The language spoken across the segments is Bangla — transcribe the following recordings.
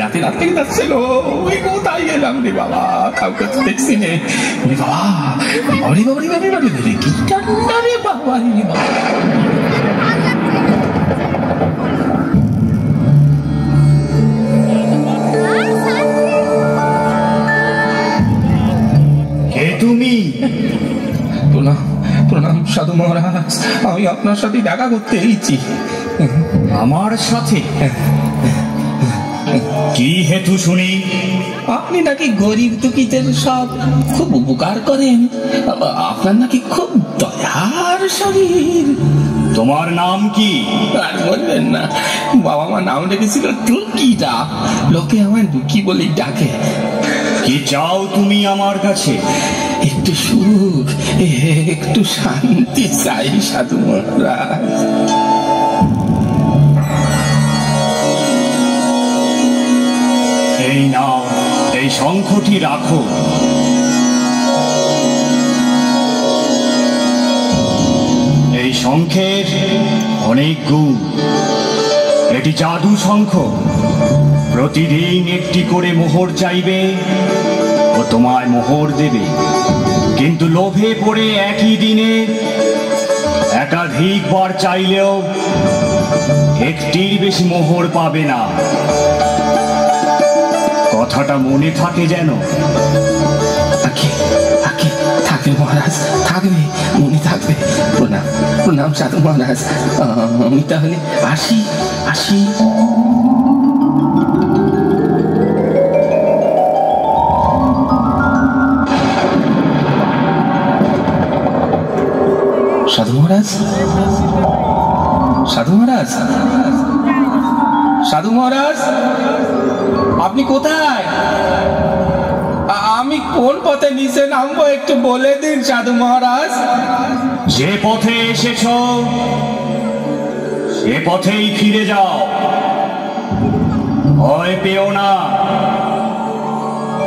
রাতে রাতে যাচ্ছিল, ওই কোথায় গেলাম রে বাবা, কাউকে তো দেখছি নে। বাবা বাবারে বাবারে বাবারে বাবারে, কি ঠান্ডা রে বাবা রে বাবা। কে তুমি? প্রণাম প্রণাম সাধু মহারাজ, আমি আপনার সাথে দেখা করতে এসেছি। আমার সাথে? কি হেতু শুনি? আপনি নাকি গরিব দুঃখীদের সব খুব উপকার করেন, আপনার নাকি খুব দয়ার শরীর। তোমার নাম কি? আর বলবেন না, বাবা মা নাম রেখেছিল টুকিটা, লোকে আমায় দুঃখী বলেই ডাকে। কি চাও তুমি আমার কাছে? একটু সুখ, একটু শান্তি চাই সাধু মহারাজ। এই নাও, এই শঙ্খটি রাখো। এই শঙ্খের অনেক গুণ। এটি জাদু শঙ্খ। প্রতিদিন একটি করে মোহর চাইবে ও তোমায় মোহর দেবে, কিন্তু লোভে পড়ে একই দিনে একাধিকবার চাইলেও একটির বেশি মোহর পাবে না। কথাটা মনে থাকে যেন। থাকবে মহারাজ, থাকবে, মনে থাকবে। প্রণাম প্রণাম সাধু মহারাজ, আমি তাহলে আসি আসি। সাধু মহারাজ, সাধু মহারাজ, সাধু মহারাজ, আপনি কোথায়? আমি কোন পথে নিচে নামবো একটু বলে দিন সাধু মহারাজ। যে পথে এসেছ সে পথেই ফিরে যাও, ভয় পেও না,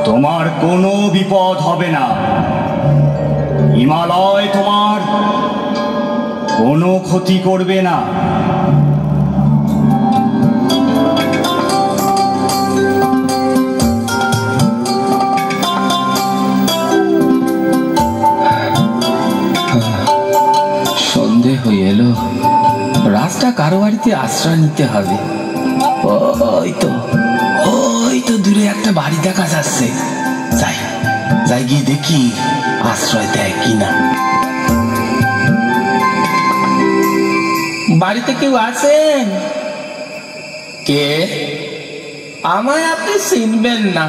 তোমার কোনো বিপদ হবে না। হিমালয় তোমার কোনো ক্ষতি করবে না। সন্ধে হয়ে এলো, রাস্তা কারো বাড়িতে আশ্রয় নিতে হবে। ওই তো দূরে একটা বাড়ি দেখা যাচ্ছে, যাই যাই গিয়ে দেখি আশ্রয় দেয় কিনা। বাড়িতে কেউ আছেন? কে? আমায় আপনি চিনবেন না,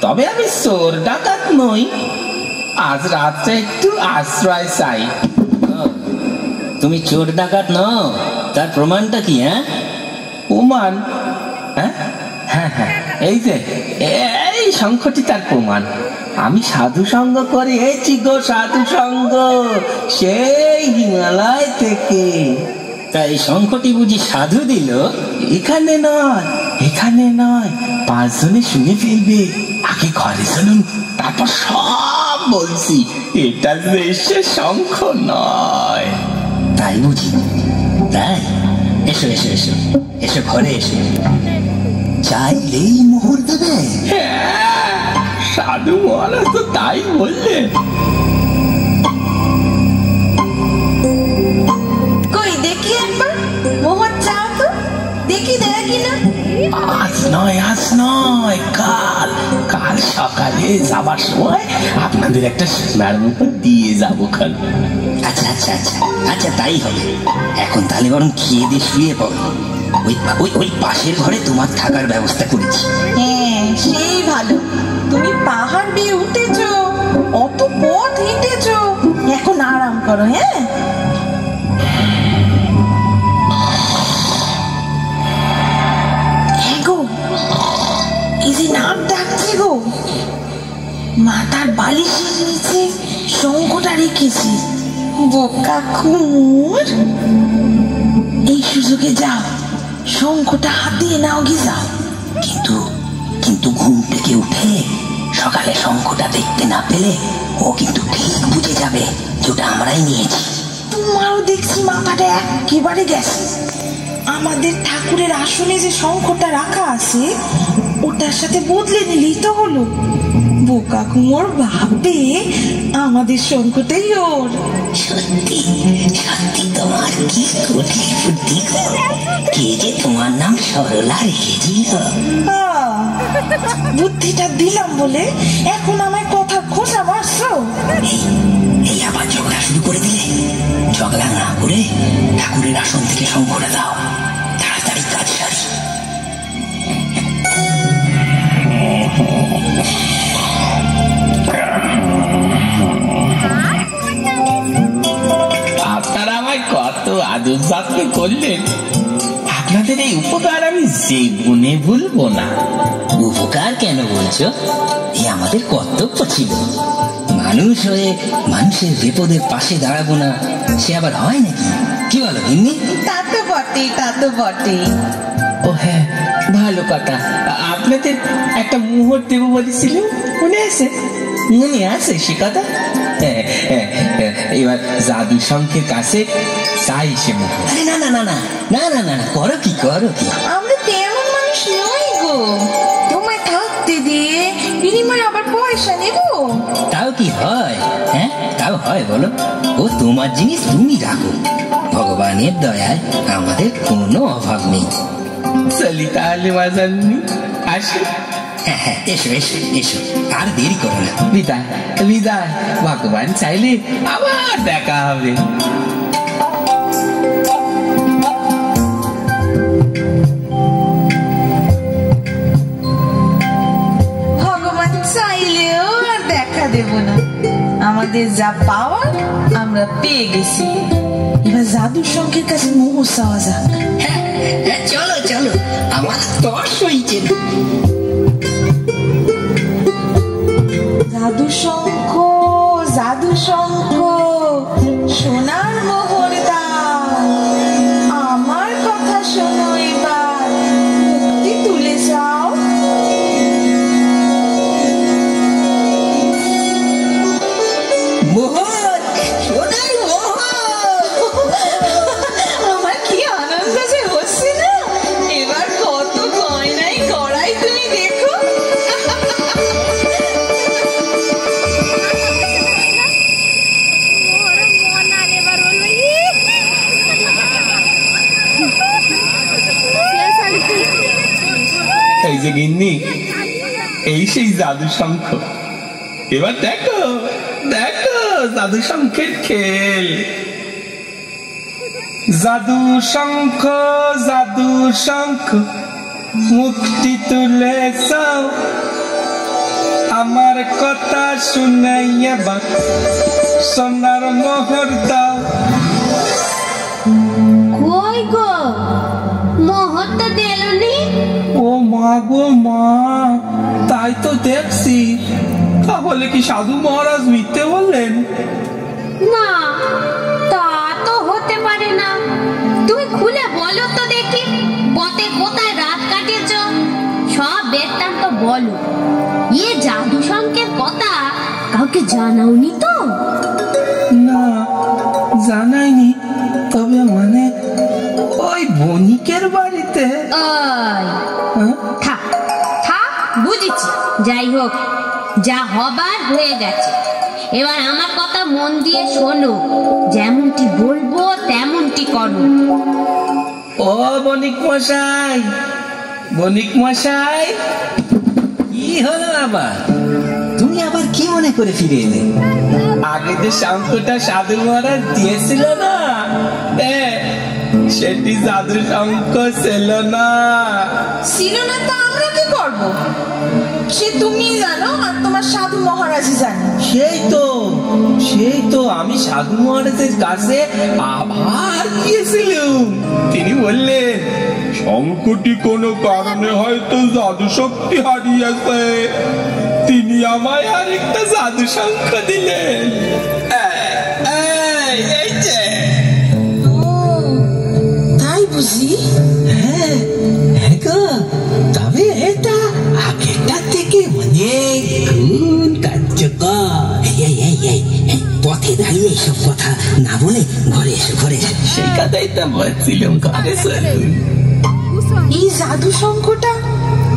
তবে আমি চোর ডাকাত নই। আজ রাত্রে একটু আশ্রয় চাই। তুমি চোর ডাকাত নও, তার প্রমাণটা কি? প্রমাণ? হ্যাঁ হ্যাঁ হ্যাঁ, এই যে এই শঙ্খটি তার প্রমাণ। আমি সাধু সঙ্গ করে এসেছি গো, সাধু সঙ্গ, সেই হিমালয় থেকে। তাই শঙ্খটি বুঝি সাধু দিল? এখানে নয়, এখানে নয়, 5 জনে শুনে ফেলবে। আগে ঘরে চলুন, তারপর সব বলছি। এটা যে সে শঙ্খ নয়। তাই বুঝি? তাই এসো এসো এসো এসো, ঘরে এসো। চাইলেই মোহর দেবে? সাধু মহারাজ তো তাই বললেন। কই দেখি একবার মোহর চাও তো, দেখি দেয় কিনা। আজ নয়, আজ নয়, কাল, কাল সকালে যাবার সময় আপনাদের একটা সোনার মুকুট দিয়ে যাবো খান। আচ্ছা আচ্ছা আচ্ছা আচ্ছা, তাই হবে। এখন তাহলে বরং খেয়ে দিয়ে শুয়ে পড়ো। ওই পাশের ঘরে তোমার থাকার ব্যবস্থা করেছি। হ্যাঁ, সেই ভালো। তুমি পাহাড় বেয়ে উঠেছো, অত পথ হেঁটেছো, এখন আরাম করো। হ্যাঁ, এই যে নাম ডাকছে গো, মাথার বালিশের নিচে শঙ্খটা রেখেছি। বোকা কুমোর, এই সুযোগে যাও, শঙ্খটা হাতে নাও, গিয়ে যাও। কিন্তু কিন্তু ঘুম থেকে উঠে সকালে শঙ্খটা দেখতে না পেলে ও কিন্তু ঠিক বুঝে যাবে যেটা আমরাই নিয়েছি। তোমারও দেখছি মাথাটা একেবারে গেছে। আমাদের ঠাকুরের আসনে যে শঙ্খটা রাখা আছে ওটার সাথে বদলে নিলেই তো হলো। বোকা কুমোর ভাববে আমাদের শঙ্খটাই ওর। সত্যি সত্যি তোমার কি কঠিন বুদ্ধি গো। কে যে তোমার নাম সরলা রেখেছিল। বুদ্ধিটা দিলাম বলে এখন আমায় কথা খোঁজা মারছো। এই আবার ঝগড়া শুরু করে দিলে। ঝগড়া না করে ঠাকুরের আসন থেকে শঙ্খটা দাও, তাড়াতাড়ি কাজ সারি। আপনারা আমায় কত আদর যত্ন করলেন, আপনাদের এই উপকার আমি জীবনে ভুলবো না। উপকার কেন বলছো? এ আমাদের কর্তব্য ছিল। মানুষ হয়ে মানুষের বিপদের পাশে দাঁড়াবো না, সে আবার হয় নাকি? কি বলো গিন্নি? তা তো বটে, তা তো বটে। ও হ্যাঁ, ভালো কথা। আপনাদের একটা মুহূর্ত দেবো বলেছিল, মনে আছে? মনে আছে সে কথা? এবার জাদু শঙ্খের কাছে চাই সে মুহূর্ত। আরে না না না না না না না না, করো কি করো কি। আমরা তেমন মানুষ নই গো, তোমায় থাকতে দিয়ে বিনিময়ে আবার পয়সা নেবো। তাও কি হয়? হ্যাঁ তাও হয় বলো? ও তোমার জিনিস তুমি রাখো, ভগবানের দয়ায় আমাদের কোনো অভাব নেই। চলি তাহলে বাজাননি, আসি। হ্যাঁ হ্যাঁ, এসো এসো এসো, আর দেরি করো না। বিদায় বিদায়, ভগবান চাইলে আবার দেখা হবে। ভগবান চাইলেও আর দেখা দেব না। আমাদের যা পাওয়ার আমরা পেয়ে গেছি। এবার জাদু শঙ্খের কাছে মোহ চাওয়া যাক। হ্যাঁ, হ্যাঁ, চলো চলো, আমার তর্স হইছে। জাদু শঙ্খ, জাদু শঙ্খ, সোনার মোহর দাও, আমার কথা শোনো, এবার মুক্তি তুলে যাও। মোহর, সোনার মোহর। আমার কি আনন্দ যে হচ্ছে না। এবার কত গয়নাই গড়াই তুমি দেখো। এই যে গিন্নি, এই সেই জাদু শঙ্খ। এবার দেখো দেখো জাদু শঙ্খের খেল। জাদু শঙ্খ, জাদু শঙ্খ, মুক্তি তুলে যাও, আমার কথা শুনে এবার সোনার মোহর দাও। কই গো, মোহরটা দেলনি? ও মা গো মা, তাই তো দেখছি। তাহলে কি সাধু মহারাজ মিথ্যে বললেন? না, তা তো হতে পারে না। তুমি খুলে বলো তো দেখি, পথে কোথায় রাত কাটিয়েছ, সব বৃত্তান্ত বলো। এ জাদু শঙ্খের কথা কাউকে জানাওনি তো? না, জানাইনি। তবে মানে ওই বণিকের বাড়িতে। ওই থাক থাক, বুঝেছি। যাই হোক, যা হবার হয়ে গেছে। এবার আমার কথা মন দিয়ে শোনো, যেমনটি বলবো তেমনটি করো। ও বণিক মশাই, বণিক মশাই। কি হলো আবার? তুমি আবার কি মনে করে ফিরে এলে? আগে যে শঙ্খটা সাধু মহারাজ দিয়েছিল না, সেটি জাদু শঙ্খ ছিল না। ছিল না তো আমরা কি করবো? সে তুমি জানো আর তোমার সাধু মহারাজই জানে। সেই তো আমি সাধু মহারাজের কাছে আবার গিয়েছিলাম। তিনি বললেন শঙ্খটি কোনো কারণে হয়তো জাদু শক্তি হারিয়েছে। তিনি আমায় আরেকটা জাদু শঙ্খ দিলেন। এই যে। তাই বুঝি? হ্যাঁ গো, তবে এটা আগেরটা থেকে অনেক পথে দাঁড়িয়ে এসব কথা না বলে ঘরে এসো, ঘরে এসো। সেই কথাই তো বলছিলাম, ঘরে চলুন। এই জাদু শঙ্খটা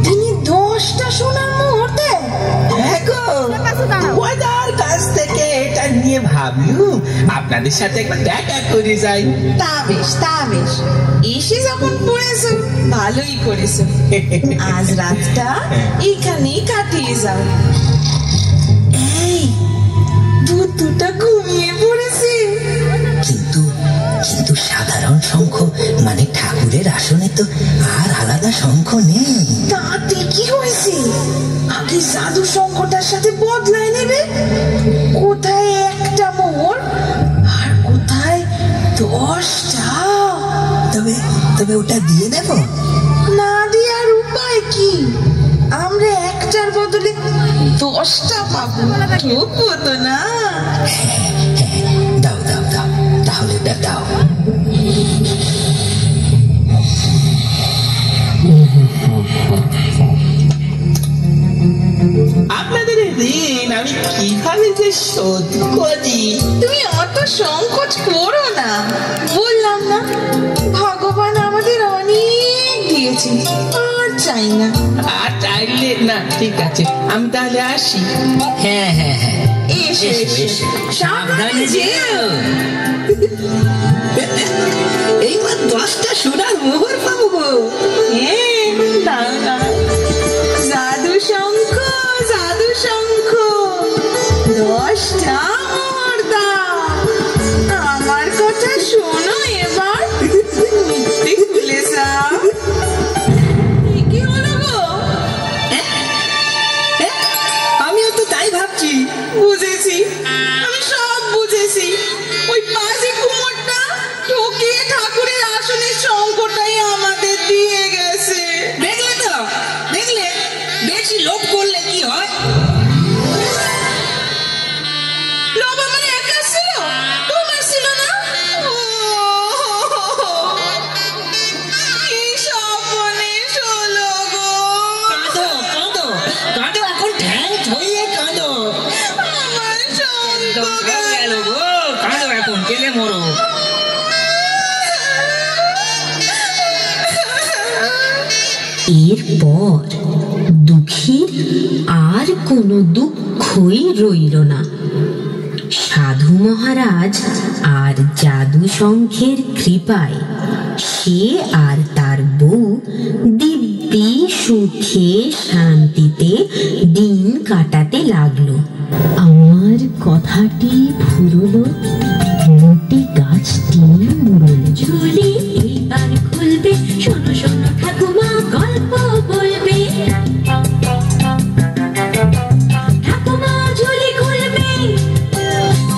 তিনি 10টা সোনার মোহর দেন। ওদের কাছ থেকে এটা নিয়ে ভাবলুম আপনাদের সাথে একবার দেখা করে যাই। তা বেশ, তা বেশ, এসে যখন পড়েছো ভালোই করেছো। আজ রাতটা এখানেই কাটিয়ে যাও। এই দুটা ঘুমিয়ে পড়েছে। কিন্তু কিন্তু সাধারণ শঙ্খ মানে ঠাকুরের আসনে তো আর আলাদা শঙ্খ নেই। তাতে কি হয়েছে? আগে জাদু শঙ্খটার সাথে বদলায় নেবে। কোথায় একটা মোহর আর কোথায় 10টা? তবে ওটা দিয়ে দেব? না দেওয়ার উপায় কি? আমরা একটার বদলে 10টা পাবো, ঠকবো তো না? দাও দাও দাও, তাহলে ওটা দাও। আপনাদের ঋণ আমি কিভাবে যে শোধ করি। তুমি অত সংকোচ করো না, বললাম না ভগবান আমাদের অনেক দিয়েছে, আর চাই না। আর চাইলে না, ঠিক আছে, আমি তাহলে আসি। হ্যাঁ হ্যাঁ হ্যাঁ, এসো এসো, সাবধানে যেও। এইবার 10টা সোনার মোহর পাবো গো। দাও দাও, জাদু শঙ্খ, জাদু শঙ্খ, 10টা মোহর দাও। আমার কথা শোনো এবার, মিথ্যে খুলে যাও। কি হলো গো? আমিও তো তাই ভাবছি। বুঝেছি, আমি সব বুঝেছি। ওই পাজি কুমোরটা ঠকিয়ে ঠাকুরের আসনের শঙ্খটাই আমাদের দিয়ে গেছে। দেখলে তো, দেখলে, বেশি লোভ করলে কি হয়। লোভ আমার একা ছিল, তোমার ছিল না? কি সর্বনেশ হলো গো। কাঁদো কাঁদো কাঁদো, এখন ঠ্যাং ছড়িয়ে কাঁদো। আমার শঙ্খ গেল গো, কাঁদো এখন, কেলে মরো। এরপর দুঃখীর আর কোনো দুঃখই রইল না। সাধু মহারাজ আর জাদু শঙ্খের কৃপায় সে আর তার বউ দিব্যি সুখে শান্তিতে দিন কাটাতে লাগলো। আমার কথাটি ফুরলো, মোটি গাছটি মুড়ল। ঝুলি এইবার খুলবে, শোনো শোনো ঠাকুমা গল্প বলবে। ঠাকুমা ঝুলি খুলবে,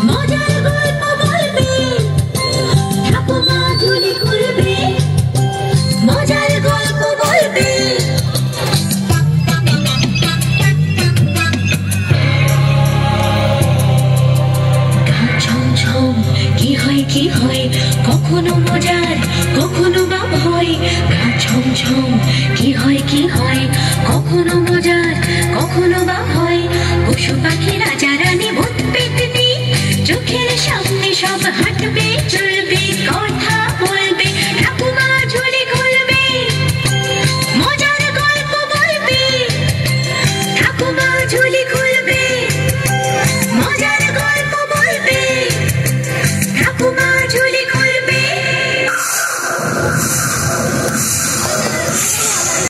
মজার গল্প বলবে। ঠাকুমা ঝুলি খুলবে, মজার গল্প বলবে। ঝমঝম কি হয় কি হয়, কখনো মজার কখনো বা ভয়। গা ঝমঝম কি হয় কি হয়, কখনো মজার কখনো বা ভয়। পশু পাখি রাজা রানী ভূত পেতনি চোখের সামনে সব হাঁটবে চলে।